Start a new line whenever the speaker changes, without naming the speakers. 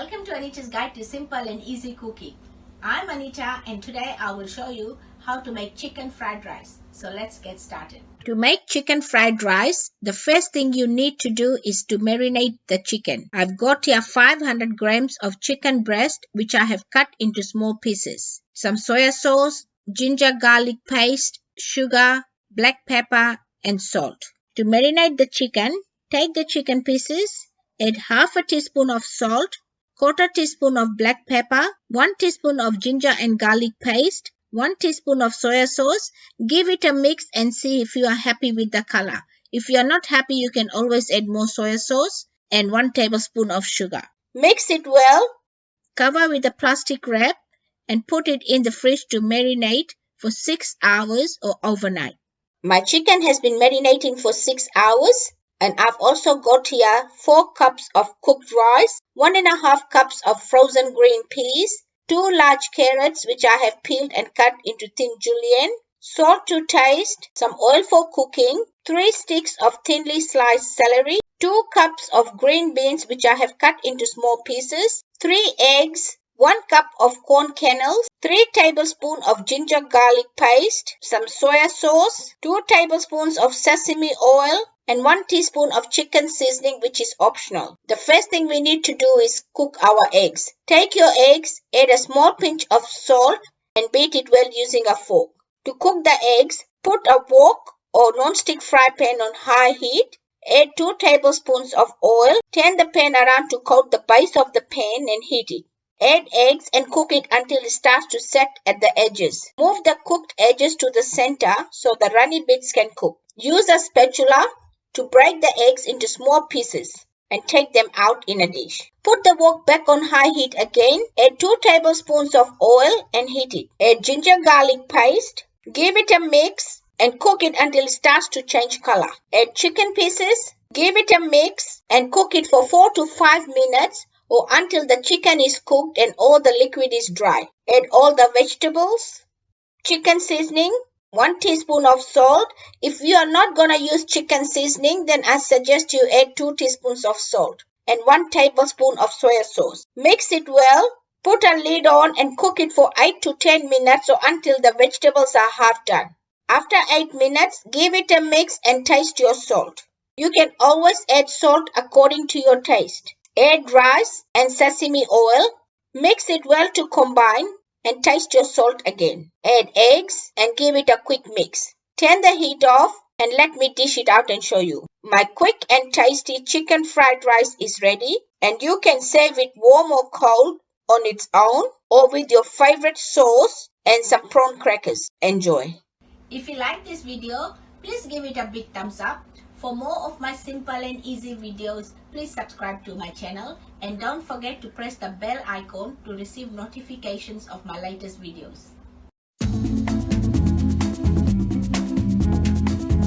Welcome to Anita's Guide to Simple and Easy Cooking. I'm Anita and today I will show you how to make chicken fried rice. So let's get started. To make chicken fried rice, the first thing you need to do is to marinate the chicken. I've got here 500 grams of chicken breast which I have cut into small pieces. Some soya sauce, ginger garlic paste, sugar, black pepper and salt. To marinate the chicken, take the chicken pieces, add half a teaspoon of salt, quarter teaspoon of black pepper, 1 teaspoon of ginger and garlic paste, 1 teaspoon of soya sauce. Give it a mix and see if you are happy with the color. If you are not happy, you can always add more soya sauce and 1 tablespoon of sugar. Mix it well, cover with a plastic wrap and put it in the fridge to marinate for 6 hours or overnight. My chicken has been marinating for 6 hours. And I've also got here 4 cups of cooked rice, 1.5 cups of frozen green peas, 2 large carrots which I have peeled and cut into thin julienne, salt to taste, some oil for cooking, 3 sticks of thinly sliced celery, 2 cups of green beans which I have cut into small pieces, 3 eggs, 1 cup of corn kernels, 3 tablespoons of ginger garlic paste, some soya sauce, 2 tablespoons of sesame oil, and 1 teaspoon of chicken seasoning which is optional. The first thing we need to do is cook our eggs. Take your eggs, add a small pinch of salt and beat it well using a fork. To cook the eggs, put a wok or non-stick fry pan on high heat. Add 2 tablespoons of oil. Turn the pan around to coat the base of the pan and heat it. Add eggs and cook it until it starts to set at the edges. Move the cooked edges to the center so the runny bits can cook. Use a spatula to break the eggs into small pieces and take them out in a dish. Put the wok back on high heat again. Add 2 tablespoons of oil and heat it. Add ginger garlic paste. Give it a mix and cook it until it starts to change color. Add chicken pieces. Give it a mix and cook it for 4 to 5 minutes or until the chicken is cooked and all the liquid is dry. Add all the vegetables, chicken seasoning, 1 teaspoon of salt. If you are not going to use chicken seasoning, then I suggest you add 2 teaspoons of salt and 1 tablespoon of soya sauce. Mix it well, put a lid on and cook it for 8 to 10 minutes or until the vegetables are half done. After 8 minutes, give it a mix and taste your salt. You can always add salt according to your taste. Add rice and sesame oil. Mix it well to combine and taste your salt again. Add eggs and give it a quick mix. Turn the heat off and let me dish it out and show you. My quick and tasty chicken fried rice is ready and you can serve it warm or cold on its own or with your favorite sauce and some prawn crackers. Enjoy. If you like this video, please give it a big thumbs up. For more of my simple and easy videos, please subscribe to my channel and don't forget to press the bell icon to receive notifications of my latest videos.